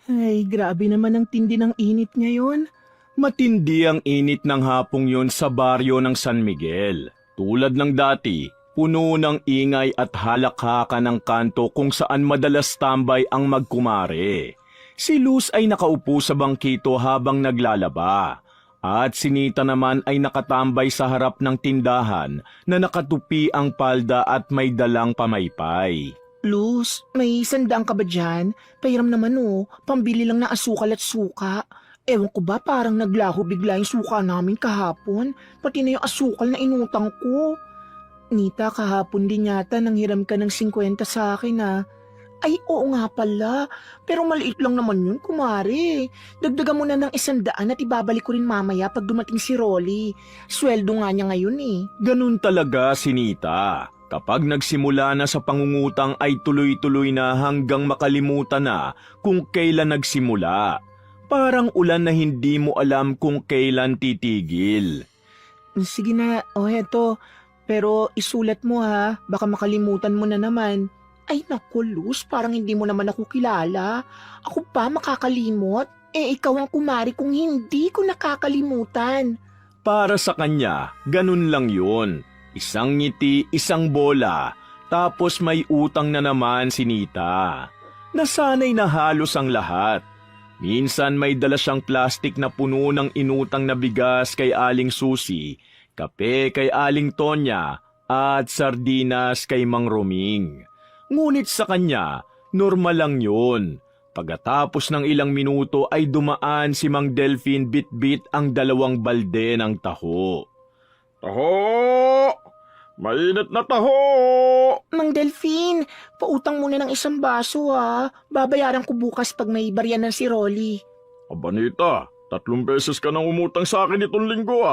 Ay, grabe naman ang tindi ng init ngayon. Matindi ang init ng hapong yon sa baryo ng San Miguel. Tulad ng dati, puno ng ingay at halakhaka ng kanto kung saan madalas tambay ang magkumare. Si Luz ay nakaupo sa bangkito habang naglalaba. At si Nita naman ay nakatambay sa harap ng tindahan na nakatupi ang palda at may dalang pamaypay. Luz, may sandaan ka ba dyan? Pahiram naman pambili lang na asukal at suka. Ewan ko ba parang naglaho bigla yung suka namin kahapon, pati na yung asukal na inutang ko. Nita, kahapon din yata nanghiram ka ng 50 sa akin Ay, oo nga pala. Pero maliit lang naman yun, kumare. Dagdagan mo na ng 100 at ibabalik ko rin mamaya pag dumating si Rolly. Sweldo nga niya ngayon Ganun talaga si Nita. Kapag nagsimula na sa pangungutang ay tuloy-tuloy na hanggang makalimutan na kung kailan nagsimula. Parang ulan na hindi mo alam kung kailan titigil. Sige na, heto. Pero isulat mo baka makalimutan mo na naman. Ay naku, Luz, parang hindi mo naman ako kilala. Ako pa makakalimot? Ikaw ang kumari kung hindi ko nakakalimutan. Para sa kanya, ganun lang yun. Isang ngiti, isang bola, tapos may utang na naman si Nita. Nasanay na halos ang lahat. Minsan may dala siyang plastik na puno ng inutang na bigas kay Aling Susi, kape kay Aling Tonya, at sardinas kay Mang Roming. Ngunit sa kanya, normal lang yun. Pagkatapos ng ilang minuto ay dumaan si Mang Delphine bit-bit ang 2 balde ng taho. Taho! Mainit na taho! Mang Delphine, pautang muna ng 1 baso Babayaran ko bukas pag may barya ng si Rolly. Abanita, 3 beses ka nang umutang sa akin itong linggo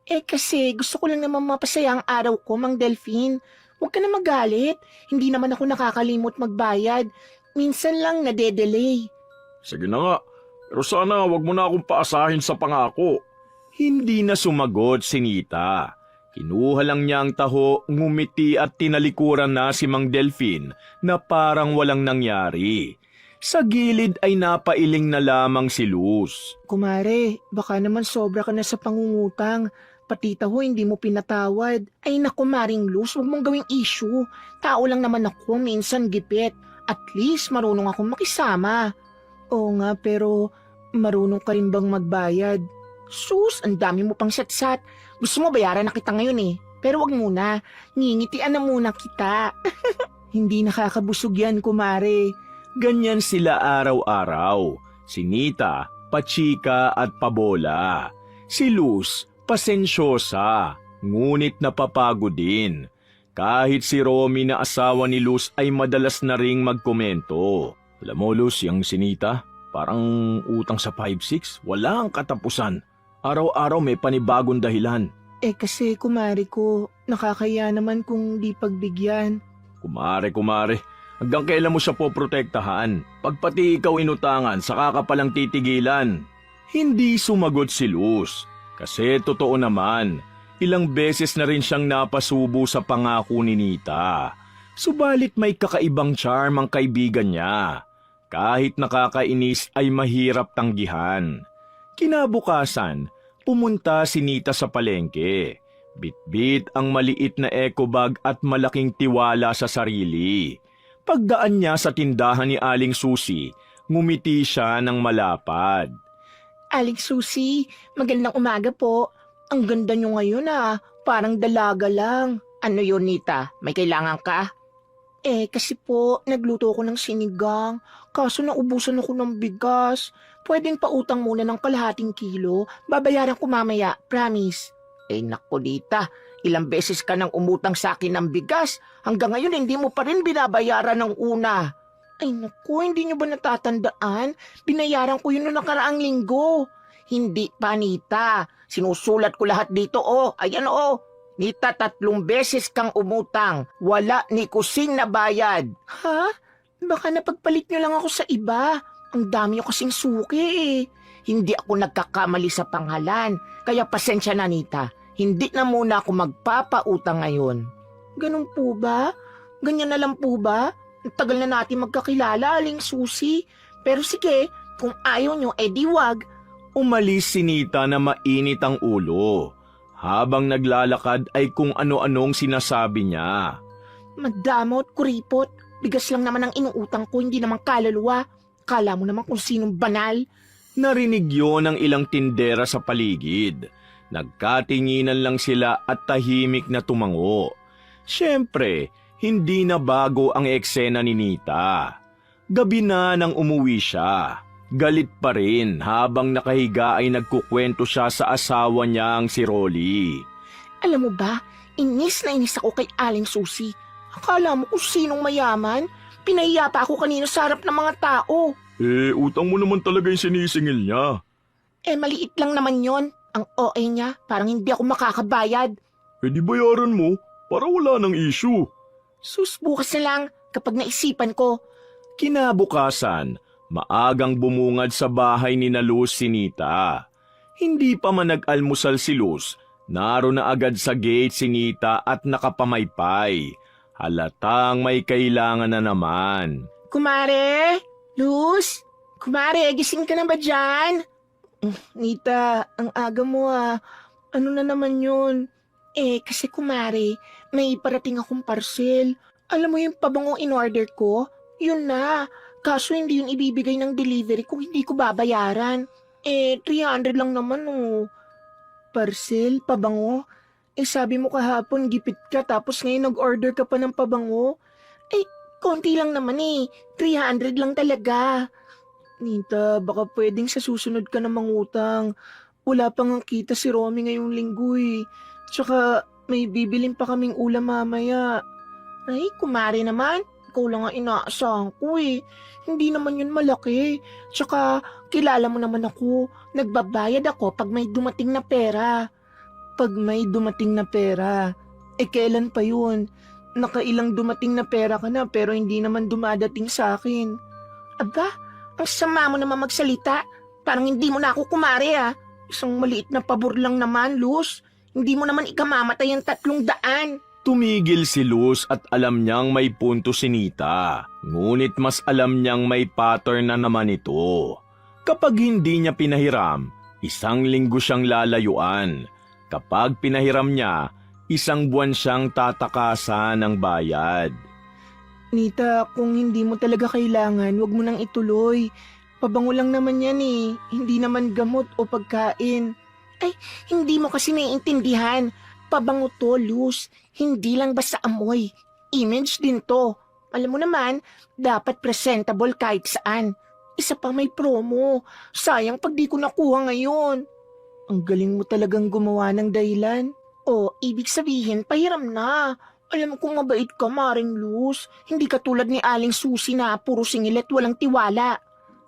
Kasi gusto ko lang naman mapasaya ang araw ko, Mang Delphine. Huwag ka na magalit. Hindi naman ako nakakalimot magbayad. Minsan lang nade-delay. Sige na nga, pero sana wag mo na akong paasahin sa pangako. Hindi na sumagot si Nita. Kinuha lang niya ang taho, ngumiti at tinalikuran na si Mang Delphine na parang walang nangyari. Sa gilid ay napailing na lamang si Luz. Kumare, baka naman sobra ka na sa pangungutang. Pati taho hindi mo pinatawad. Ay naku, Maring Luz, huwag mong gawing issue. Tao lang naman ako, minsan gipit. At least marunong akong makisama. Oo nga, pero marunong ka rin bang magbayad? Sus, ang dami mo pang satsat. Gusto mo bayaran na kita ngayon Pero wag muna, ngingitian na muna kita. Hindi nakakabusog yan, kumare. Ganyan sila araw-araw. Si Nita, pachika at pabola. Si Luz, pasensyosa, ngunit napapagod din. Kahit si Romy na asawa ni Luz ay madalas na ring magkomento. Alam mo Luz, yung si Nita, parang utang sa 5-6, wala ang katapusan. Araw-araw may panibagong dahilan. Kasi kumare ko, nakakaya naman kung di pagbigyan. Kumare, hanggang kailan mo siya poprotektahan? Pag pati ikaw inutangan, saka ka palang titigilan. Hindi sumagot si Luz. Kasi totoo naman, ilang beses na rin siyang napasubo sa pangako ni Nita. Subalit may kakaibang charm ang kaibigan niya. Kahit nakakainis ay mahirap tanggihan. Kinabukasan, pumunta si Nita sa palengke. Bitbit ang maliit na eco bag at malaking tiwala sa sarili. Pagdaan niya sa tindahan ni Aling Susi, ngumiti siya ng malapad. Aling Susi, magandang umaga po. Ang ganda nyo ngayon parang dalaga lang. Ano yun, Nita? May kailangan ka? Kasi po, nagluto ako ng sinigang. Kaso naubusan ako ng bigas. Pwedeng pautang muna ng 1/2 kilo. Babayaran ko mamaya, promise. Naku, Nita. Ilang beses ka nang umutang sa akin ng bigas. Hanggang ngayon, hindi mo pa rin binabayaran ng una. Ay naku, hindi nyo ba natatandaan? Binayaran ko yun noong nakaraang linggo. Hindi pa, Nita. Sinusulat ko lahat dito, Ayan, Nita, 3 beses kang umutang. Wala ni kusing na bayad. Ha? Baka napagpalit nyo lang ako sa iba. Ang dami nyo kasing suki Hindi ako nagkakamali sa pangalan. Kaya pasensya na, Nita. Hindi na muna ako magpapautang ngayon. Ganun po ba? Ganyan na lang po ba? Ang tagal na natin magkakilala, Aling Susi. Pero sige, kung ayaw nyo, edi wag. Umalis si Nita na mainit ang ulo. Habang naglalakad ay kung ano-anong sinasabi niya. Madamot, kuripot. Bigas lang naman ang inuutang ko, hindi naman kaluluwa. Kala mo naman kung sinong banal. Narinig yun ng ilang tindera sa paligid. Nagkatinginan lang sila at tahimik na tumango. Siyempre, hindi na bago ang eksena ni Nita. Gabi na nang umuwi siya. Galit pa rin habang nakahiga ay nagkukwento siya sa asawa niyang si Rolly. Alam mo ba, inis na inis ako kay Aling Susi. Akala mo kung sinong mayaman? Pinahiya pa ako kanina sa harap ng mga tao. Utang mo naman talaga yung sinisingil niya. Maliit lang naman yon. Ang OA niya, parang hindi ako makakabayad. Di bayaran mo para wala ng issue. Sus, bukas na lang kapag naisipan ko. Kinabukasan, maagang bumungad sa bahay ni Luz si Nita. Hindi pa man nag-almusal si Luz, naroon na agad sa gate si Nita at nakapamaypay. Halatang may kailangan na naman. Kumare? Luz? Kumare, gising ka na ba dyan? Nita, ang aga mo ah. Ano na naman yun? Kasi kumare, may parating akong parcel. Alam mo yung pabangong in-order ko? Yun na. Kaso hindi yun ibibigay ng delivery kung hindi ko babayaran. 300 lang naman oh. Parcel, pabango. Sabi mo kahapon gipit ka tapos ngayon nag-order ka pa ng pabango. Konti lang naman 300 lang talaga. Nita, baka pwedeng sa susunod ka na mangutang. Wala pang ang kita si Romy ngayong linggo eh. Tsaka may bibilin pa kaming ulam mamaya. Ay, kumare naman. Ikaw lang ang inaasahan ko eh. Hindi naman yun malaki. Tsaka kilala mo naman ako. Nagbabayad ako pag may dumating na pera. Pag may dumating na pera. Kailan pa yun? Nakailang dumating na pera ka na pero hindi naman dumadating sa akin. Aba, ang sama mo naman magsalita. Parang hindi mo na ako kumare ah. Isang maliit na pabor lang naman, Luz. Hindi mo naman ikamamatay ang 300. Tumigil si Luz at alam niyang may punto si Nita. Ngunit mas alam niyang may pattern na naman ito. Kapag hindi niya pinahiram, 1 linggo siyang lalayuan. Kapag pinahiram niya, 1 buwan siyang tatakasan ng bayad. Nita, kung hindi mo talaga kailangan, wag mo nang ituloy. Pabango lang naman yan eh. Hindi naman gamot o pagkain. Hindi mo kasi naiintindihan. Pabango to, Luz. Hindi lang basta amoy. Image din to. Alam mo naman, dapat presentable kahit saan. Isa pa may promo. Sayang pag di ko nakuha ngayon. Ang galing mo talagang gumawa ng dahilan. Ibig sabihin, pahiram na. Alam kong mabait ka, Maring Luz. Hindi ka tulad ni Aling Susi na puro singil at walang tiwala.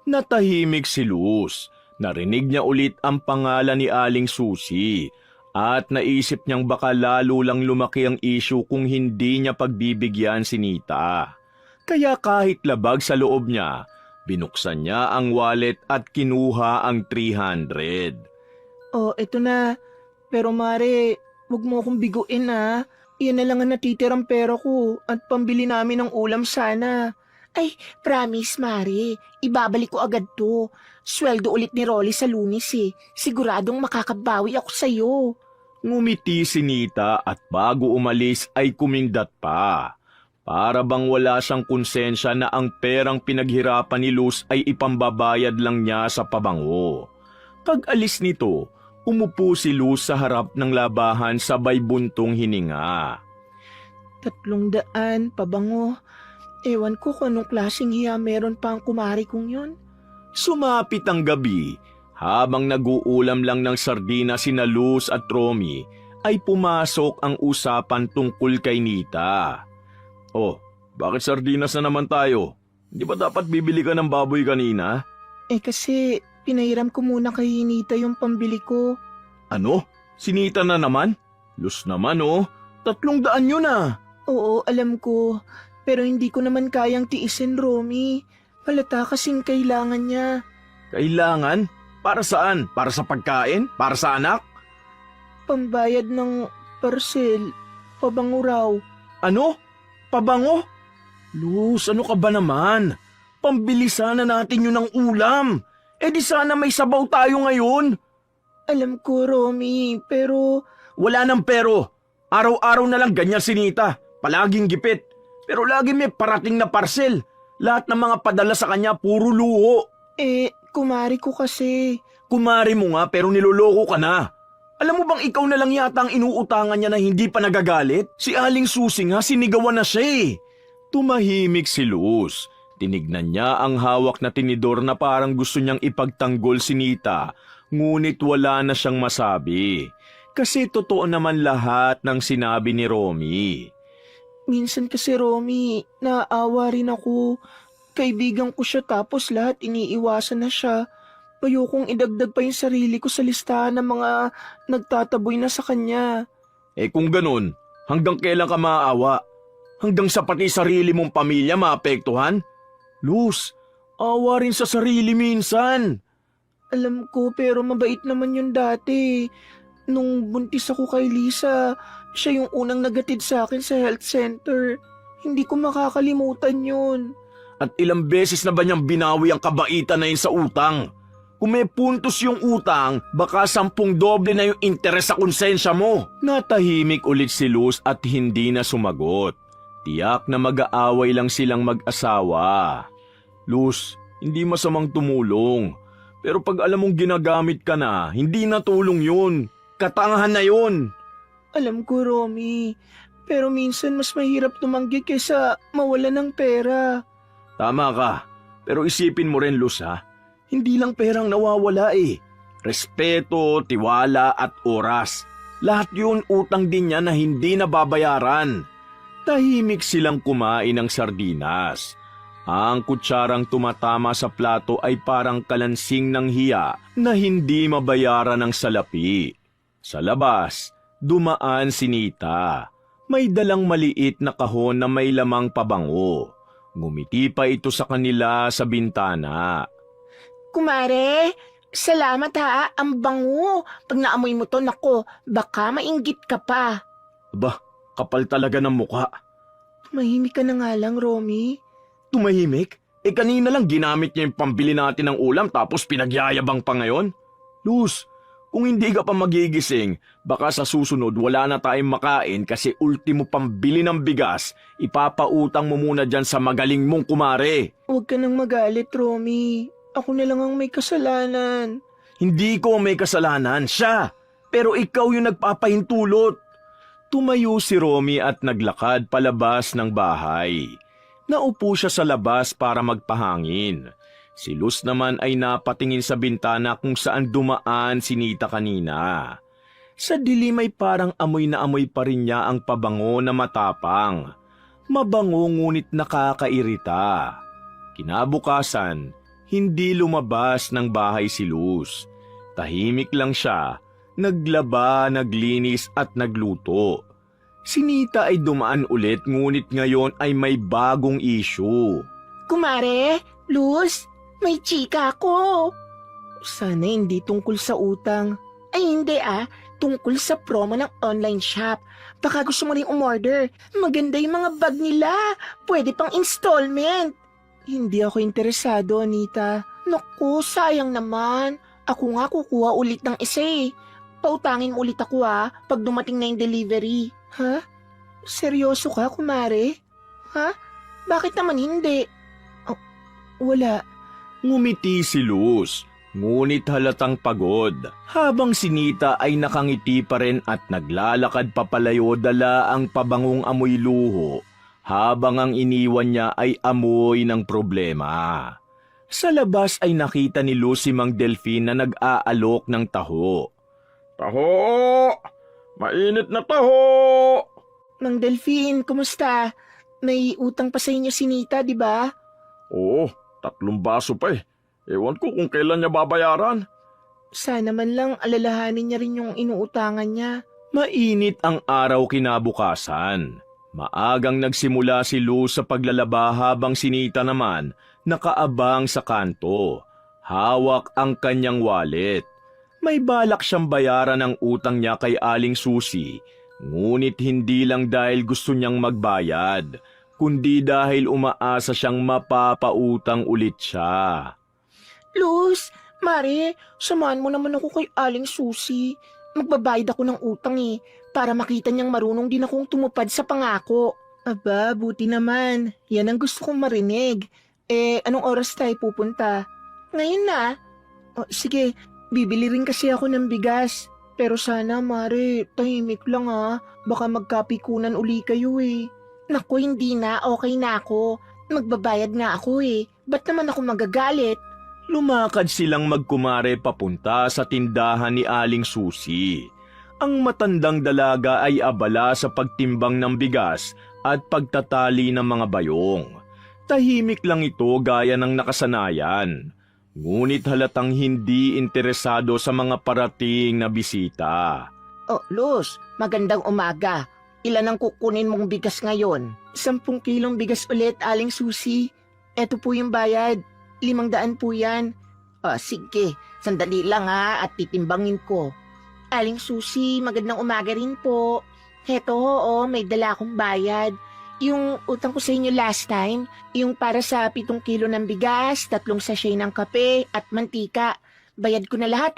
Natahimik si Luz. Narinig niya ulit ang pangalan ni Aling Susi. At naisip niyang baka lalo lang lumaki ang issue kung hindi niya pagbibigyan si Nita. Kaya kahit labag sa loob niya, binuksan niya ang wallet at kinuha ang 300. Eto na. Pero Mare, wag mo akong biguin ha. Iyan na lang ang natitirang pera ko at pambili namin ng ulam sana. Promise Mare, ibabalik ko agad to. Sweldo ulit ni Rolly sa Lunes eh. Siguradong makakabawi ako sa'yo. Ngumiti si Nita at bago umalis ay kumindat pa. Para bang wala siyang konsensya na ang perang pinaghirapan ni Luz ay ipambabayad lang niya sa pabango. Pag alis nito, umupo si Luz sa harap ng labahan sabay buntong hininga. 300, pabango. Ewan ko kung anong klaseng hiya meron pa ang kumari kong yun. Sumapit ang gabi, habang nag-uulam lang ng sardina sina Luz at Romy, ay pumasok ang usapan tungkol kay Nita. Bakit sardinas na naman tayo? Di ba dapat bibili ka ng baboy kanina? Kasi pinahiram ko muna kay Nita yung pambili ko. Ano? Si Nita na naman? Luz naman 300 yun ah. Oo, alam ko. Pero hindi ko naman kayang tiisin, Romy. Halata kasing kailangan niya. Kailangan? Para saan? Para sa pagkain? Para sa anak? Pambayad ng parcel. Pabango raw. Ano? Pabango? Luz, ano ka ba naman? Pambili sana natin yun ng ulam. Eh di sana may sabaw tayo ngayon. Alam ko, Romy, pero Wala nang pero. Araw-araw na lang ganyan si Nita. Palaging gipit. Pero lagi may parating na parcel. Lahat ng mga padala sa kanya puro luho. kumari ko kasi. Kumari mo nga pero niloloko ka na. Alam mo bang ikaw na lang yata ang inuutangan niya na hindi pa nagagalit? Si Aling Susi nga sinigawan na siya eh. Tumahimik si Luz. Tinignan niya ang hawak na tinidor na parang gusto niyang ipagtanggol si Nita. Ngunit wala na siyang masabi. Kasi totoo naman lahat ng sinabi ni Romy. Minsan kasi, Romy, naaawa rin ako. Kaibigan ko siya tapos lahat iniiwasan na siya. Ayokong idagdag pa yung sarili ko sa listahan ng mga nagtataboy na sa kanya. Eh kung ganun, hanggang kailan ka maaawa? Hanggang sa pati sarili mong pamilya maapektuhan? Luz, awa rin sa sarili minsan. Alam ko pero mabait naman yun dati. Nung buntis ako kay Lisa, siya yung unang nagatid sa akin sa health center. Hindi ko makakalimutan yun. At ilang beses na ba niyang binawi ang kabaitan na yun sa utang? Kung may puntos yung utang, baka 10 doble na yung interes sa konsensya mo. Natahimik ulit si Luz at hindi na sumagot. Tiyak na mag-aaway lang silang mag-asawa. Luz, hindi masamang tumulong. Pero pag alam mong ginagamit ka na, hindi na tulong yun. Katangahan na yun. Alam ko, Romy. Pero minsan mas mahirap tumanggi kaysa mawala ng pera. Tama ka. Pero isipin mo rin, Luz, ha? Hindi lang perang nawawala eh. Respeto, tiwala at oras. Lahat yun utang din niya na hindi nababayaran. Tahimik silang kumain ng sardinas. Ang kutsarang tumatama sa plato ay parang kalansing ng hiya na hindi mabayaran ng salapi. Sa labas, dumaan si Nita. May dalang maliit na kahon na may lamang pabango. Ngumiti pa ito sa kanila sa bintana. Kumare, salamat ha. Ang bango. Pag naamoy mo to, nako, baka mainggit ka pa. Aba, kapal talaga ng mukha. Tumahimik ka na nga lang, Romy. Tumahimik? Eh kanina lang ginamit niya yung pambili natin ng ulam tapos pinagyayabang pa ngayon? Luz, kung hindi ka pa magigising, baka sa susunod wala na tayong makain kasi ultimo pambili ng bigas, ipapautang mo muna dyan sa magaling mong kumare. Huwag ka nang magalit, Romy. Ako na lang ang may kasalanan. Hindi ko may kasalanan, siya. Pero ikaw yung nagpapahintulot. Tumayo si Romy at naglakad palabas ng bahay. Naupo siya sa labas para magpahangin. Si Luz naman ay napatingin sa bintana kung saan dumaan si Nita kanina. Sa dilim ay parang amoy na amoy pa rin niya ang pabango na matapang. Mabango ngunit nakakairita. Kinabukasan, hindi lumabas ng bahay si Luz. Tahimik lang siya, naglaba, naglinis at nagluto. Si Nita ay dumaan ulit ngunit ngayon ay may bagong issue. Kumare, Luz, may chika ako. Sana hindi tungkol sa utang. Ay hindi tungkol sa promo ng online shop. Baka gusto mo rin umorder. Maganda yung mga bag nila. Pwede pang installment. Hindi ako interesado, Anita. Naku, sayang naman. Ako nga kukuha ulit ng isa eh. Pautangin mo ulit ako pag dumating na yung delivery. Ha? Seryoso ka, kumare? Ha? Bakit naman hindi? Oh, wala. Ngumiti si Luz, ngunit halatang pagod. Habang si Nita ay nakangiti pa rin at naglalakad papalayo dala ang pabangong amoy luho, habang ang iniwan niya ay amoy ng problema. Sa labas ay nakita ni Luz si Mang Delfin na nag-aalok ng taho. Taho! Mainit na taho! Mang Delfin, kumusta? May utang pa sa inyo si Nita, di ba? Oo, 3 baso pa eh. Ewan ko kung kailan niya babayaran. Sana man lang alalahanin niya rin yung inuutangan niya. Mainit ang araw kinabukasan. Maagang nagsimula si Luz sa paglalaba habang si Nita naman nakaabang sa kanto. Hawak ang kanyang wallet. May balak siyang bayaran ang utang niya kay Aling Susi, ngunit hindi lang dahil gusto niyang magbayad. kundi dahil umaasa siyang mapapautang ulit siya. Luz, Mare, samahan mo naman ako kay Aling Susi. Magbabayad ako ng utang para makita niyang marunong din akong tumupad sa pangako. Aba, buti naman. Yan ang gusto kong marinig. Anong oras tayo pupunta? Ngayon na. O, sige, bibili rin kasi ako ng bigas. Pero sana, Mare, tahimik lang Baka magkapikunan uli kayo Naku, hindi na. Okay na ako. Magbabayad nga ako Ba't naman ako magagalit? Lumakad silang magkumare papunta sa tindahan ni Aling Susi. Ang matandang dalaga ay abala sa pagtimbang ng bigas at pagtatali ng mga bayong. Tahimik lang ito gaya ng nakasanayan. Ngunit halatang hindi interesado sa mga parating na bisita. Oh, Luz, magandang umaga. Ilan ang kukunin mong bigas ngayon? 10 kilong bigas ulit, Aling Susi. Eto po yung bayad. 500 po yan. Sige, sandali lang at titimbangin ko. Aling Susi, magandang umaga rin po. Heto may dala akong bayad. Yung utang ko sa inyo last time, yung para sa 7 kilo ng bigas, 3 sachet ng kape at mantika. Bayad ko na lahat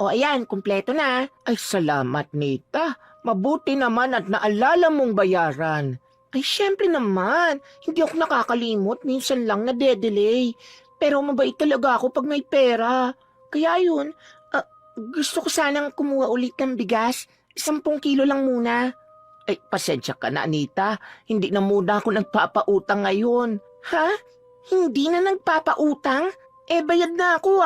ayan, kumpleto na. Ay, salamat Nita. Mabuti naman at naalala mong bayaran. Ay, syempre naman. Hindi ako nakakalimot. Minsan lang na-delay. Pero mabait talaga ako pag may pera. Kaya yun, gusto ko sanang kumuha ulit ng bigas. 10 kilo lang muna. Ay, pasensya ka na, Anita. Hindi na muna ako nagpapautang ngayon. Ha? Hindi na nagpapautang? Bayad na ako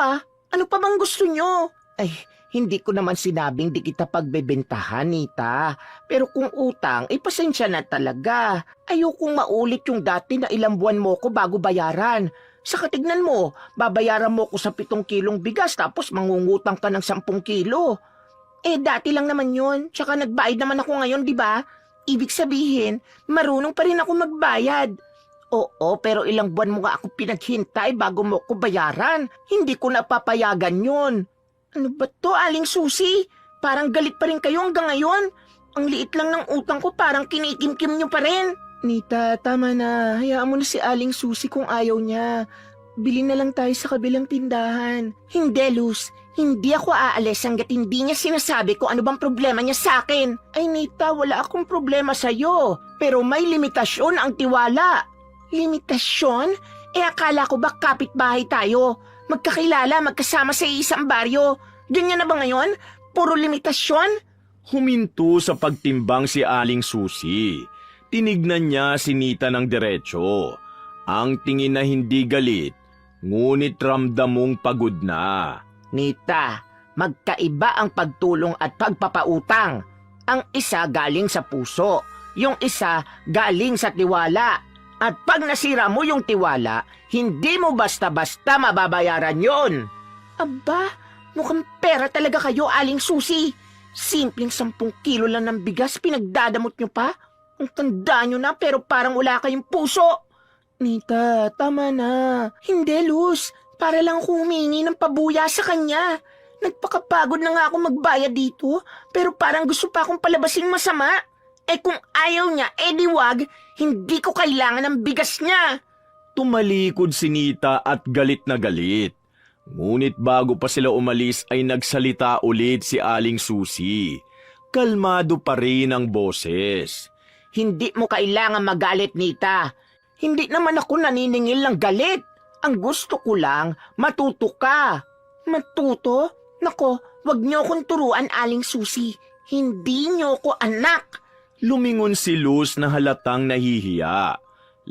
Ano pa bang gusto nyo? Ay, hindi ko naman sinabing di kita pagbebentahan, Nita. Pero kung utang, pasensya na talaga. Ayokong maulit yung dati na ilang buwan mo ko bago bayaran. Saka tignan mo, babayaran mo ko sa 7 kilong bigas tapos mangungutang ka ng 10 kilo. Dati lang naman yun. Tsaka nagbayad naman ako ngayon, di ba? Ibig sabihin, marunong pa rin ako magbayad. Oo, pero ilang buwan mo nga ako pinaghintay bago mo ko bayaran. Hindi ko napapayagan yun. Ano ba to, Aling Susi? Parang galit pa rin kayo hanggang ngayon. Ang liit lang ng utang ko, parang kinikimkim nyo pa rin. Nita, tama na. Hayaan mo na si Aling Susi kung ayaw niya. Bili na lang tayo sa kabilang tindahan. Hindi, Luz. Hindi ako aalis hanggat hindi niya sinasabi kung ano bang problema niya sa akin. Ay, Nita, wala akong problema sa'yo. Pero may limitasyon ang tiwala. Limitasyon? Akala ko ba kapitbahay tayo? Magkakilala, magkasama sa isang baryo. Ganyan na ba ngayon? Puro limitasyon? Huminto sa pagtimbang si Aling Susi. Tinignan niya si Nita ng diretso. Ang tingin na hindi galit, ngunit ramdam mong pagod na. Nita, magkaiba ang pagtulong at pagpapautang. Ang isa galing sa puso, yung isa galing sa tiwala. At pag nasira mo yung tiwala, hindi mo basta-basta mababayaran yon. Aba, mukhang pera talaga kayo, Aling Susi. Simpleng 10 kilo lang ng bigas, pinagdadamot nyo pa. Ang tanda nyo na pero parang wala kayong puso. Nita, tama na. Hindi, Luz. Para lang ako humingi ng pabuya sa kanya. Nagpakapagod na nga ako magbayad dito, pero parang gusto pa akong palabasing masama. Kung ayaw niya, di wag. Hindi ko kailangan ng bigas niya. Tumalikod si Nita at galit na galit. Ngunit bago pa sila umalis ay nagsalita ulit si Aling Susi. Kalmado pa rin ang boses. Hindi mo kailangan magalit, Nita. Hindi naman ako naniningil ng galit. Ang gusto ko lang, matuto ka. Matuto? Nako, wag niyo akong turuan, Aling Susi. Hindi niyo ko anak. Lumingon si Luz na halatang nahihiya.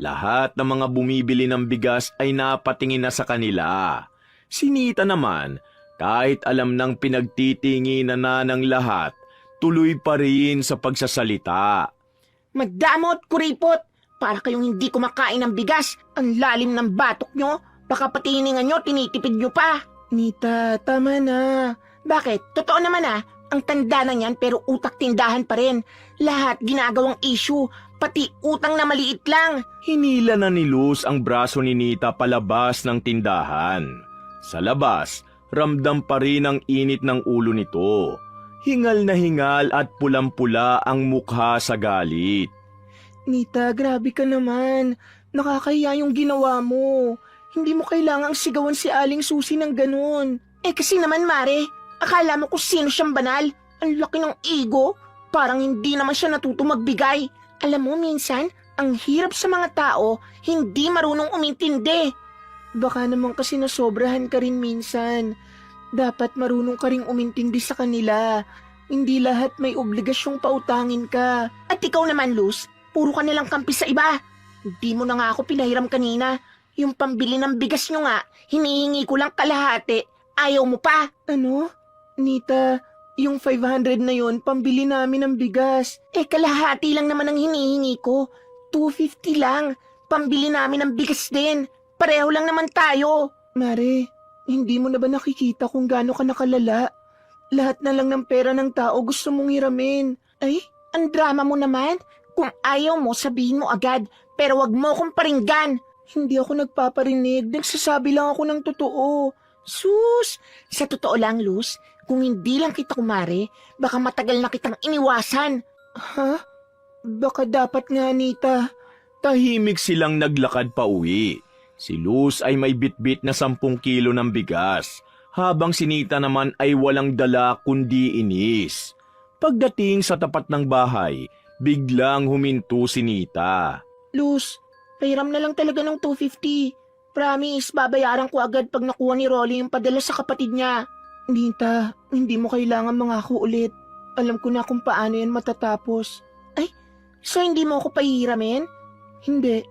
Lahat ng mga bumibili ng bigas ay napatingin na sa kanila. Si Nita naman, kahit alam ng pinagtitinginan na ng lahat, tuloy pa rin sa pagsasalita. Magdamot, kuripot! Para kayong hindi kumakain ng bigas. Ang lalim ng batok nyo. Baka pati hininga nyo, tinitipid nyo pa. Nita, tama na. Bakit? Totoo naman Ang tanda na yan pero utak tindahan pa rin. Lahat ginagawang issue. Pati utang na maliit lang. Hinila na ni Luz ang braso ni Nita palabas ng tindahan. Sa labas, ramdam pa rin ang init ng ulo nito. Hingal na hingal at pulang-pula ang mukha sa galit. Nita, grabe ka naman. Nakakahiya yung ginawa mo. Hindi mo kailangang sigawan si Aling Susi ng ganun. Kasi naman, Mare, akala mo kung sino siyang banal? Ang laki ng ego. Parang hindi naman siya natuto magbigay. Alam mo, minsan, ang hirap sa mga tao, hindi marunong umintindi. Baka naman kasi nasobrahan ka rin minsan. Dapat marunong ka rin umintindi sa kanila. Hindi lahat may obligasyong pautangin ka. At ikaw naman, Luz, puro ka nalang kampi sa iba. Hindi mo na nga ako pinahiram kanina. Yung pambili ng bigas nyo nga, hinihingi ko lang kalahati. Ayaw mo pa. Ano? Nita, yung 500 na yon pambili namin ng bigas. Kalahati lang naman ang hinihingi ko. 250 lang. Pambili namin ng bigas din. Pareho lang naman tayo. Mare, hindi mo na ba nakikita kung gaano ka nakalala? Lahat na lang ng pera ng tao gusto mong hiramin. Ay, ang drama mo naman. Kung ayaw mo, sabihin mo agad. Pero wag mo akong paringgan. Hindi ako nagpaparinig. Nagsasabi lang ako ng totoo. Sus! Sa totoo lang, Luz, kung hindi lang kita kumare, baka matagal na kitang iniwasan. Ha? Baka dapat nga, Nita. Tahimik silang naglakad pa uwi. Si Luz ay may bitbit na 10 kilo ng bigas, habang si Nita naman ay walang dala kundi inis. Pagdating sa tapat ng bahay, biglang huminto si Nita. Luz, pahiram na lang talaga ng 250. Promise, babayaran ko agad pag nakuha ni Rolly yung padala sa kapatid niya. Nita, hindi mo kailangan mangako ulit. Alam ko na kung paano yan matatapos. Ay, so hindi mo ako pahihiramin? Hindi.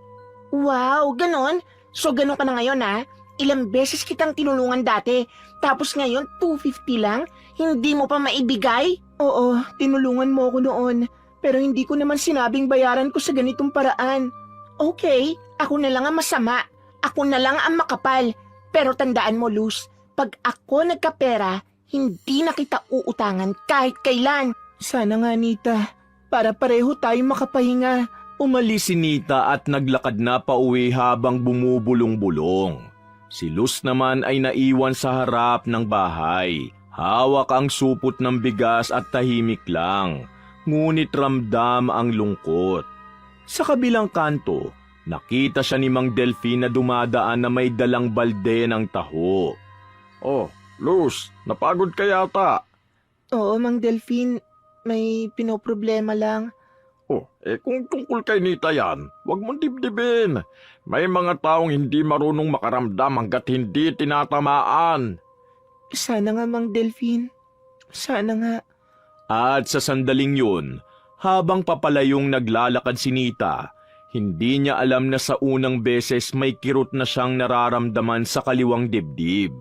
Wow, ganon? So ganon ka na ngayon ha? Ilang beses kitang tinulungan dati, tapos ngayon 250 lang? Hindi mo pa maibigay? Oo, tinulungan mo ako noon, pero hindi ko naman sinabing bayaran ko sa ganitong paraan. Okay, ako na lang ang masama. Ako na lang ang makapal. Pero tandaan mo, Luz, pag ako nagkapera, hindi na kita uutangan kahit kailan. Sana nga, Nita, para pareho tayong makapahinga. Umalis si Nita at naglakad na pauwi habang bumubulong-bulong. Si Luz naman ay naiwan sa harap ng bahay. Hawak ang supot ng bigas at tahimik lang, ngunit ramdam ang lungkot. Sa kabilang kanto, nakita siya ni Mang Delfin na dumadaan na may dalang balde ng taho. Oh, Luz, napagod ka yata. Oo, Mang Delfin, may pinoproblema lang. Oh, kung tungkol kay Nita yan, huwag mong dibdibin. May mga taong hindi marunong makaramdam hanggat hindi tinatamaan. Sana nga, Mang Delfin. Sana nga. At sa sandaling yun, habang papalayong naglalakad si Nita, hindi niya alam na sa unang beses may kirot na siyang nararamdaman sa kaliwang dibdib.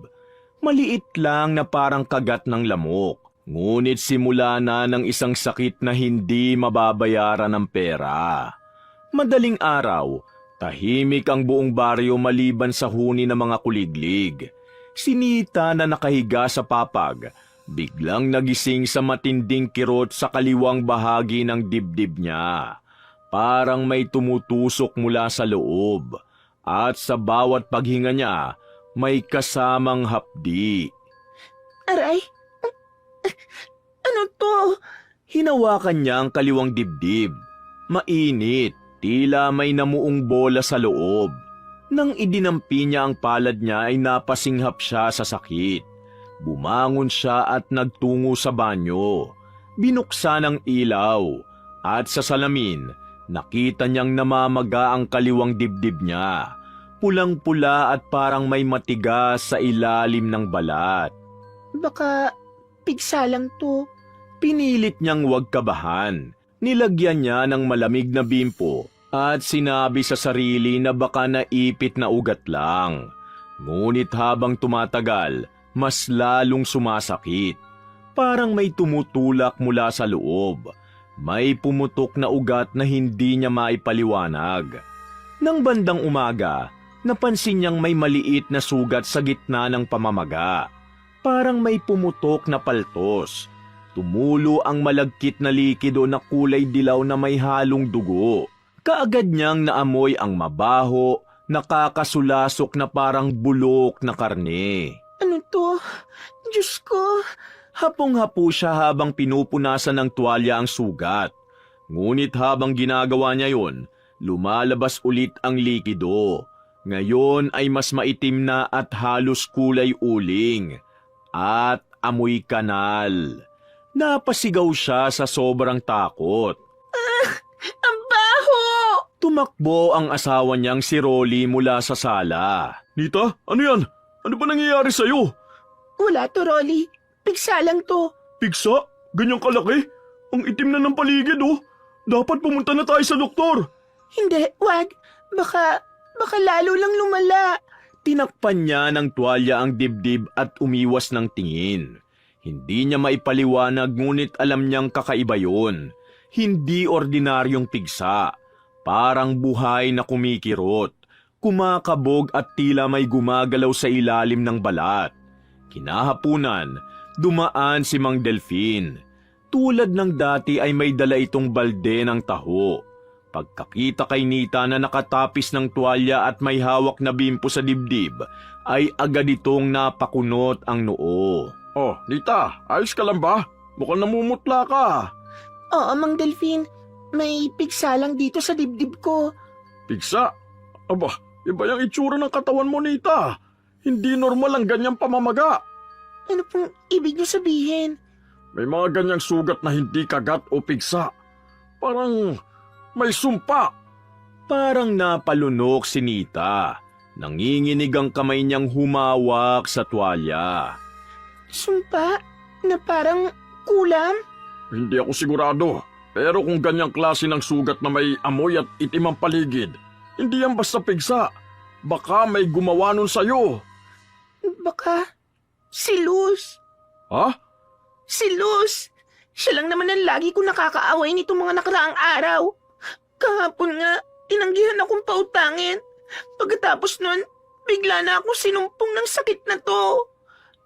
Maliit lang na parang kagat ng lamok. Ngunit simula na ng isang sakit na hindi mababayaran ng pera. Madaling araw, tahimik ang buong baryo maliban sa huni ng mga kuliglig. Si Nita na nakahiga sa papag, biglang nagising sa matinding kirot sa kaliwang bahagi ng dibdib niya. Parang may tumutusok mula sa loob, at sa bawat paghinga niya, may kasamang hapdi. Aray! Ano to? Hinawakan niya ang kaliwang dibdib. Mainit, tila may namuong bola sa loob. Nang idinampi niya ang palad niya ay napasinghap siya sa sakit. Bumangon siya at nagtungo sa banyo. Binuksan ang ilaw at sa salamin nakita niyang namamaga ang kaliwang dibdib niya. Pulang-pula at parang may matigas sa ilalim ng balat. Baka pigsa lang to. Pinilit niyang huwag kabahan. Nilagyan niya ng malamig na bimpo at sinabi sa sarili na baka naipit na ugat lang. Ngunit habang tumatagal, mas lalong sumasakit. Parang may tumutulak mula sa loob. May pumutok na ugat na hindi niya maipaliwanag. Nang bandang umaga, napansin niyang may maliit na sugat sa gitna ng pamamaga. Parang may pumutok na paltos. Tumulo ang malagkit na likido na kulay dilaw na may halong dugo. Kaagad niyang naamoy ang mabaho, nakakasulasok na parang bulok na karne. Ano to? Diyos ko! Hapong-hapo siya habang pinupunasan ng tuwalya ang sugat. Ngunit habang ginagawa niya yon, lumalabas ulit ang likido. Ngayon ay mas maitim na at halos kulay uling. At amoy kanal. Napasigaw siya sa sobrang takot. Ang baho! Tumakbo ang asawa niyang si Rolly mula sa sala. Nita, ano yan? Ano ba nangyayari sa'yo? Wala to, Rolly. Pigsa lang to. Pigsa? Ganyang kalaki? Ang itim na ng paligid, oh. Dapat pumunta na tayo sa doktor. Hindi, wag. Baka lalo lang lumala. Tinakpan niya ng tuwalya ang dibdib at umiwas ng tingin. Hindi niya maipaliwanag ngunit alam niyang kakaiba yun. Hindi ordinaryong pigsa. Parang buhay na kumikirot, kumakabog at tila may gumagalaw sa ilalim ng balat. Kinahapunan, dumaan si Mang Delfin. Tulad ng dati ay may dala itong balde ng taho. Pagkakita kay Nita na nakatapis ng tuwalya at may hawak na bimpo sa dibdib, ay agad itong napakunot ang noo. Oh, Nita, ayos ka lang ba? Mukhang namumutla ka. Oo, Mang Delfin. May pigsa lang dito sa dibdib ko. Pigsa? Aba, iba yung itsura ng katawan mo, Nita. Hindi normal ang ganyang pamamaga. Ano pong ibig niyo sabihin? May mga ganyang sugat na hindi kagat o pigsa. Parang may sumpa. Parang napalunok si Nita. Nanginginig ang kamay niyang humawak sa tuwalya. Sumpa? Na parang kulam? Hindi ako sigurado. Pero kung ganyang klase ng sugat na may amoy at itim ang paligid, hindi yan basta pigsa. Baka may gumawa nun sa'yo. Baka si Luz. Ha? Si Luz! Siya lang naman ang lagi ko nakakaaway nitong mga nakaraang araw. Kahapon nga, tinanggihan akong pautangin. Pagkatapos nun, bigla na akong sinumpong ng sakit na to.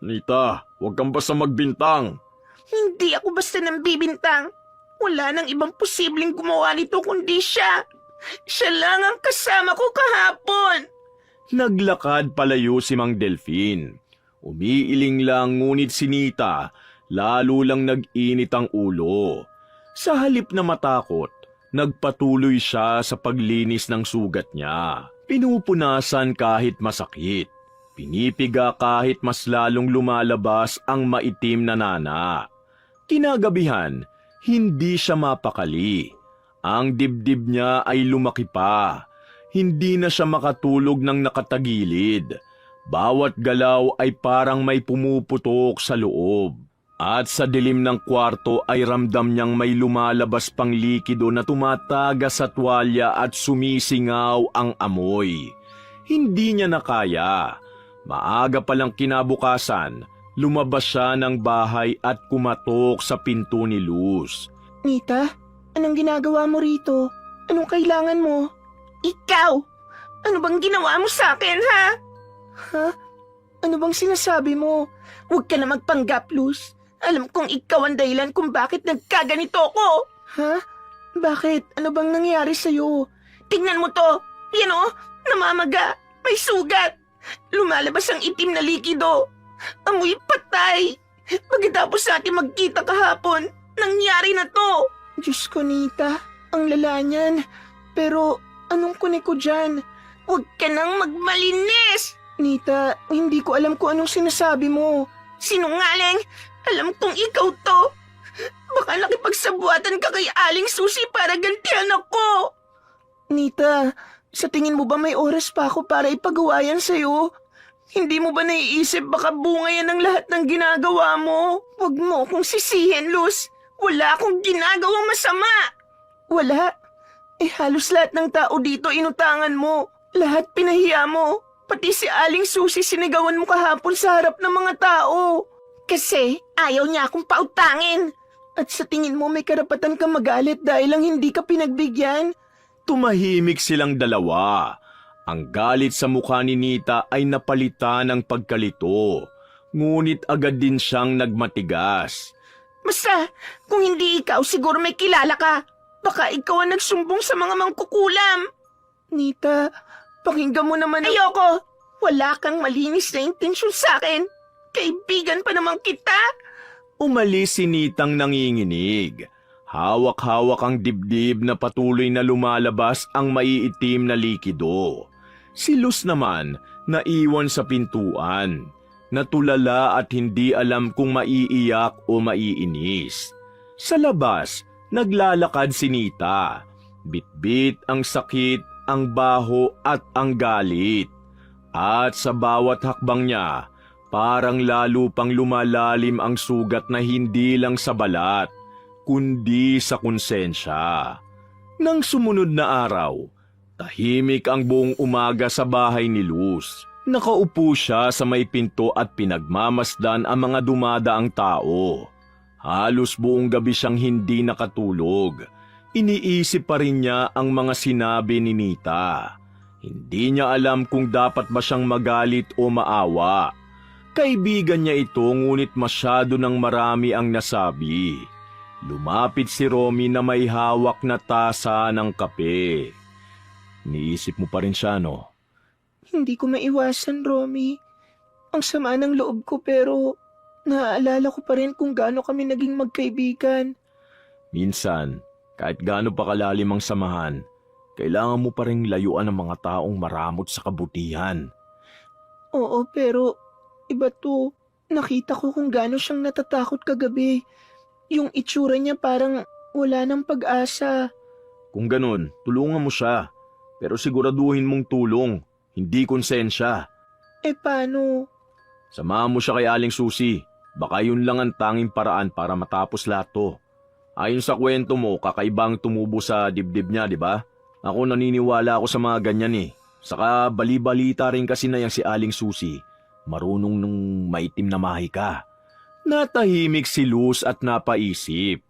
Nita, huwag kang basta magbintang. Hindi ako basta nang bibintang. Wala nang ibang posibleng gumawa nito kundi siya. Siya lang ang kasama ko kahapon. Naglakad palayo si Mang Delfin. Umiiling lang ngunit si Nita, lalo lang nag-init ang ulo. Sa halip na matakot, nagpatuloy siya sa paglinis ng sugat niya. Pinupunasan kahit masakit. Pinipiga kahit mas lalong lumalabas ang maitim na nana. Kinagabihan, hindi siya mapakali. Ang dibdib niya ay lumaki pa. Hindi na siya makatulog ng nakatagilid. Bawat galaw ay parang may pumuputok sa loob. At sa dilim ng kwarto ay ramdam niyang may lumalabas pang likido na tumataga sa tuwalya at sumisingaw ang amoy. Hindi niya nakaya. Maaga palang kinabukasan, lumabas siya ng bahay at kumatok sa pinto ni Luz. Nita, anong ginagawa mo rito? Anong kailangan mo? Ikaw! Ano bang ginawa mo sa akin, ha? Ha? Ano bang sinasabi mo? Huwag ka na magpanggap, Luz. Alam kong ikaw ang dahilan kung bakit nagkaganito ako. Ha? Bakit? Ano bang nangyari sa'yo? Tingnan mo to. Yan o, namamaga. May sugat. Lumalabas ang itim na likido. Amoy patay. Pagkatapos natin magkita kahapon, nangyari na to. Diyos ko, Nita. Ang lala niyan. Pero anong kunik ko dyan? Huwag ka nang magmalinis. Nita, hindi ko alam kung anong sinasabi mo. Sinungaling! Alam kong ikaw to. Baka nakipagsabuatan ka kay Aling Susi para gantihan ako. Nita, sa tingin mo ba may oras pa ako para ipagawa yan sa'yo? Hindi mo ba naiisip baka bunga yan ng lahat ng ginagawa mo? Huwag mo akong sisihin, Luz. Wala akong ginagawang masama. Wala? Eh halos lahat ng tao dito inutangan mo. Lahat pinahiya mo. Pati si Aling Susi sinigawan mo kahapon sa harap ng mga tao. Kasi ayaw niya akong pautangin. At sa tingin mo may karapatan kang magalit dahil lang hindi ka pinagbigyan? Tumahimik silang dalawa. Ang galit sa mukha ni Nita ay napalitan ng pagkalito. Ngunit agad din siyang nagmatigas. Basta, kung hindi ikaw, siguro may kilala ka. Baka ikaw ang nagsumbong sa mga mangkukulam. Nita, pakinggan mo naman. Ayoko! Wala kang malinis na intensyon sa akin. Kaibigan pa naman kita. Umalis si Nitang nanginginig. Hawak-hawak ang dibdib na patuloy na lumalabas ang maiitim na likido. Si Luz naman naiwan sa pintuan, natulala at hindi alam kung maiiyak o maiinis. Sa labas, naglalakad si Nita. Bitbit ang sakit, ang baho at ang galit. At sa bawat hakbang niya, parang lalo pang lumalalim ang sugat na hindi lang sa balat, kundi sa konsensya. Nang sumunod na araw, tahimik ang buong umaga sa bahay ni Luz. Nakaupo siya sa may pinto at pinagmamasdan ang mga dumadaang tao. Halos buong gabi siyang hindi nakatulog. Iniisip pa rin niya ang mga sinabi ni Nita. Hindi niya alam kung dapat ba siyang magalit o maawa. Kaibigan niya ito ngunit masyado ng marami ang nasabi. Lumapit si Romy na may hawak na tasa ng kape. Niisip mo pa rin siya, no? Hindi ko maiwasan, Romy. Ang sama ng loob ko pero naaalala ko pa rin kung gaano kami naging magkaibigan. Minsan, kahit gaano pa kalalim ang samahan, kailangan mo pa rin layuan ang mga taong maramot sa kabutihan. Oo, pero iba to. Nakita ko kung gaano siyang natatakot kagabi. Yung itsura niya parang wala ng pag-asa. Kung ganun, tulungan mo siya. Pero siguraduhin mong tulong, hindi konsensya. Paano? Samahan mo siya kay Aling Susi. Baka yun lang ang tanging paraan para matapos lahat to. Ayon sa kwento mo, kakaibang tumubo sa dibdib niya, di ba? Ako naniniwala ako sa mga ganyan eh. Saka bali-balita rin kasi na yang si Aling Susi. Marunong nung maitim na mahika. Natahimik si Luz at napaisip.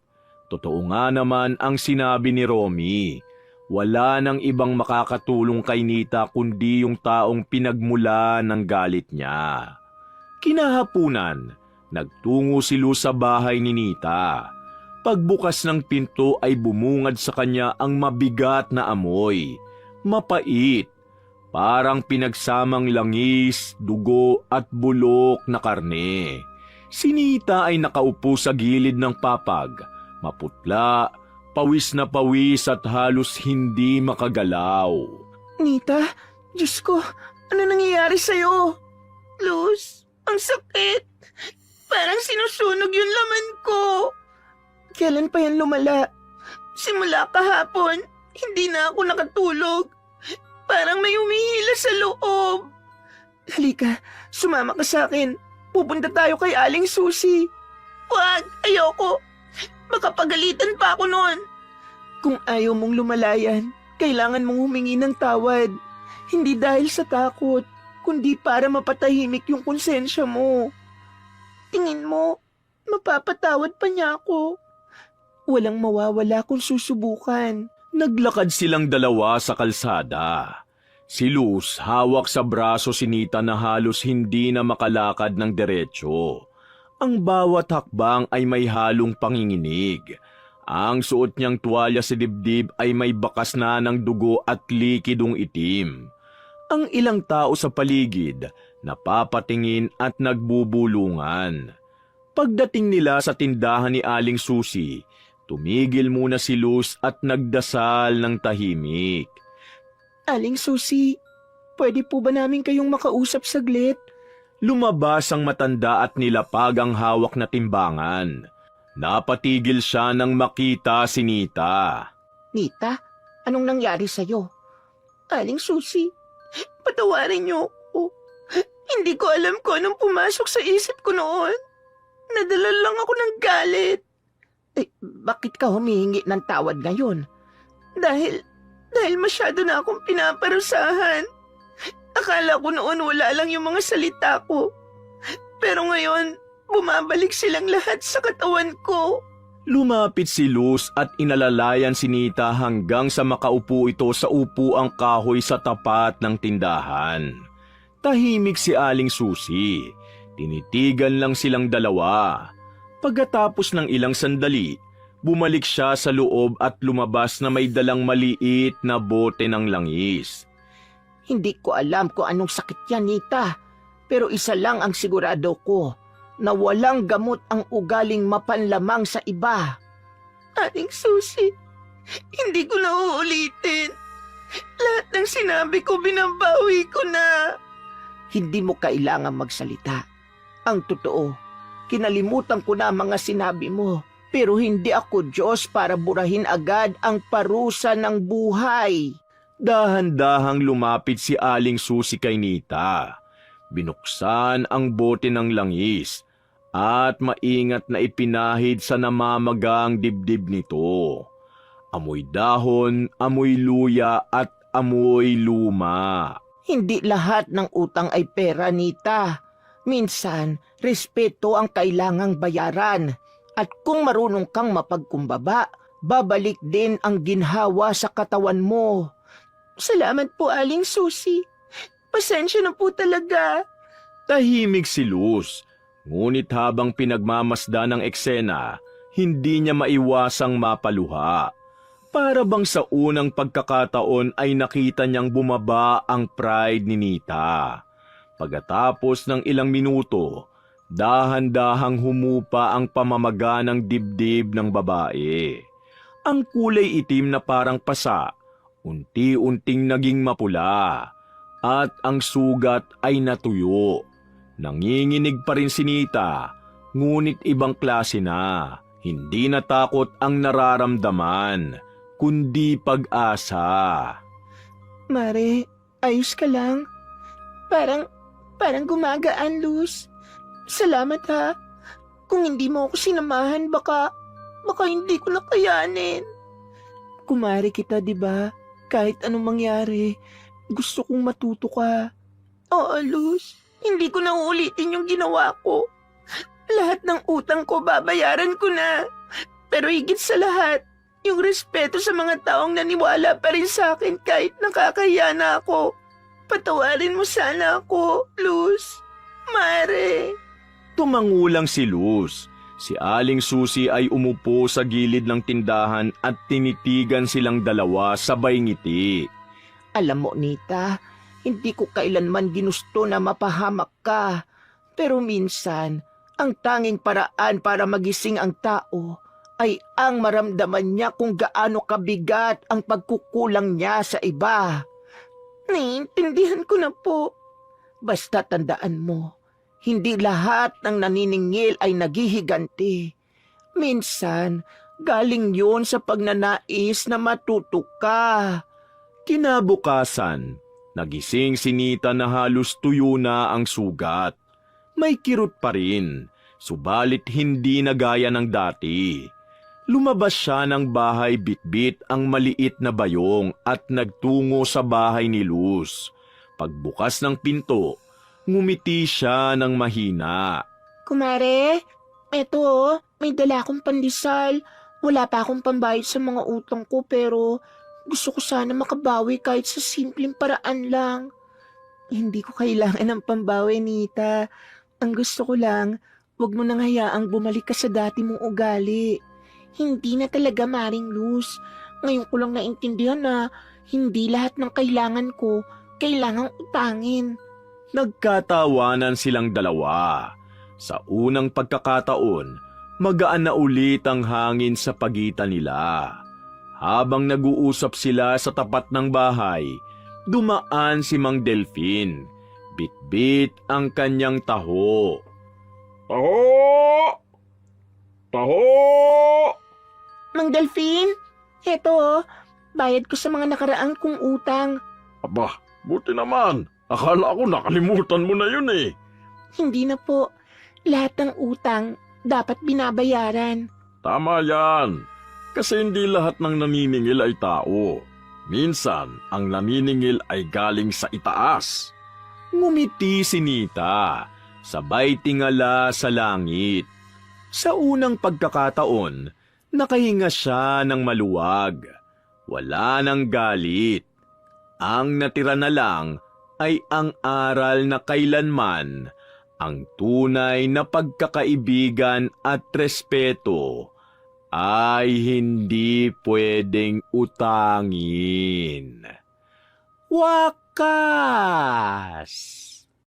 Totoo nga naman ang sinabi ni Romy. Wala nang ibang makakatulong kay Nita kundi yung taong pinagmula ng galit niya. Kinahapunan, nagtungo si Luz sa bahay ni Nita. Pagbukas ng pinto ay bumungad sa kanya ang mabigat na amoy. Mapait, parang pinagsamang langis, dugo at bulok na karne. Si Nita ay nakaupo sa gilid ng papag, maputla, pawis na pawis at halos hindi makagalaw. Nita, Diyos ko, ano nangyayari sa'yo? Luz, ang sakit. Parang sinusunog yung laman ko. Kailan pa yan lumala? Simula kahapon, hindi na ako nakatulog. Parang may humihila sa loob. Halika, sumama ka sa akin. Pupunta tayo kay Aling Susi. Wag, ayoko. Makapagalitan pa ako noon. Kung ayaw mong lumalayan, kailangan mong humingi ng tawad. Hindi dahil sa takot, kundi para mapatahimik yung konsensya mo. Tingin mo, mapapatawad pa niya ako. Walang mawawala kung susubukan. Naglakad silang dalawa sa kalsada. Si Luz hawak sa braso si Nita na halos hindi na makalakad ng diretsyo. Ang bawat hakbang ay may halong panginginig. Ang suot niyang tuwalya sa dibdib ay may bakas na ng dugo at likidong itim. Ang ilang tao sa paligid napapatingin at nagbubulungan. Pagdating nila sa tindahan ni Aling Susi, tumigil muna si Luz at nagdasal ng tahimik. Aling Susi, pwede po ba namin kayong makausap saglit? Lumabas ang matanda at nilapag ang hawak na timbangan. Napatigil siya nang makita si Nita. Nita, anong nangyari sa'yo? Aling Susi, patawarin niyo ako. Hindi ko alam kung anong pumasok sa isip ko noon. Nadala lang ako ng galit. Bakit ka humihingi ng tawad ngayon? Dahil masyado na akong pinaparusahan. Akala ko noon wala lang yung mga salita ko. Pero ngayon, bumabalik silang lahat sa katawan ko. Lumapit si Luz at inalalayan si Nita hanggang sa makaupo ito sa upuang kahoy sa tapat ng tindahan. Tahimik si Aling Susi. Tinitigan lang silang dalawa. Pagkatapos ng ilang sandali, bumalik siya sa loob at lumabas na may dalang maliit na bote ng langis. Hindi ko alam kung anong sakit yan, Nita. Pero isa lang ang sigurado ko, na walang gamot ang ugaling mapanlamang sa iba. Aling Susi, hindi ko na uulitin. Lahat ng sinabi ko, binabawi ko na. Hindi mo kailangan magsalita. Ang totoo, kinalimutan ko na ang mga sinabi mo. Pero hindi ako Diyos para burahin agad ang parusa ng buhay. Dahan-dahang lumapit si Aling Susi kay Nita. Binuksan ang bote ng langis at maingat na ipinahid sa namamagang dibdib nito. Amoy dahon, amoy luya at amoy luma. Hindi lahat ng utang ay pera, Nita. Minsan, respeto ang kailangang bayaran. At kung marunong kang mapagkumbaba, babalik din ang ginhawa sa katawan mo. Salamat po, Aling Susi. Pasensya na po talaga. Tahimik si Luz, ngunit habang pinagmamasdan ng eksena, hindi niya maiwasang mapaluha. Para bang sa unang pagkakataon ay nakita niyang bumaba ang pride ni Nita. Pagkatapos ng ilang minuto, dahan-dahang humupa ang pamamaga ng dibdib ng babae. Ang kulay itim na parang pasa, unti-unting naging mapula, at ang sugat ay natuyo. Nanginginig pa rin si Nita, ngunit ibang klase na. Hindi natakot ang nararamdaman, kundi pag-asa. Mare, ayos ka lang? Parang gumagaan, Luz. Salamat ha. Kung hindi mo ako sinamahan, baka hindi ko na kayanin. Kumari kita, di ba? Kahit anong mangyari, gusto kong matuto ka. Oo, Luz. Hindi ko na uulitin yung ginawa ko. Lahat ng utang ko, babayaran ko na. Pero higit sa lahat, yung respeto sa mga taong naniwala pa rin sa akin kahit nakakahiya na ako. Patawarin mo sana ako, Luz. Mare. Tumangulang si Luz. Si Aling Susi ay umupo sa gilid ng tindahan at tinitigan silang dalawa sabay ngiti. Alam mo, Nita, hindi ko kailanman ginusto na mapahamak ka. Pero minsan, ang tanging paraan para magising ang tao ay ang maramdaman niya kung gaano kabigat ang pagkukulang niya sa iba. Naiintindihan ko na po. Basta tandaan mo, hindi lahat ng naniningil ay naghihiganti. Minsan, galing yun sa pagnanais na matuto ka. Kinabukasan, nagising si Nita na halos tuyo na ang sugat. May kirot pa rin, subalit hindi na gaya ng dati. Lumabas siya ng bahay bitbit ang maliit na bayong at nagtungo sa bahay ni Luz. Pagbukas ng pinto, ngumiti siya ng mahina. Kumare, eto, may dala akong pandesal. Wala pa akong pambayad sa mga utang ko pero gusto ko sana makabawi kahit sa simpleng paraan lang. Hindi ko kailangan ng pambawi, Nita. Ang gusto ko lang, wag mo nang hayaang bumalik ka sa dati mong ugali. Hindi na talaga, Maring Luz. Ngayon ko lang naintindihan na hindi lahat ng kailangan ko kailangang utangin. Nagkatawanan silang dalawa. Sa unang pagkakataon, magaan na ulit ang hangin sa pagitan nila. Habang nag-uusap sila sa tapat ng bahay, dumaan si Mang Delfin. Bitbit ang kanyang taho. Taho! Taho! Mang Delfin, eto, bayad ko sa mga nakaraan kong utang. Aba, buti naman. Akala ko nakalimutan mo na yun eh. Hindi na po. Lahat ng utang dapat binabayaran. Tama yan. Kasi hindi lahat ng naniningil ay tao. Minsan, ang naniningil ay galing sa itaas. Ngumiti si Nita, sabay tingala sa langit. Sa unang pagkakataon, nakahinga siya ng maluwag. Wala nang galit. Ang natira na lang ay ang aral na kailanman ang tunay na pagkakaibigan at respeto ay hindi pwedeng utangin. Wakas!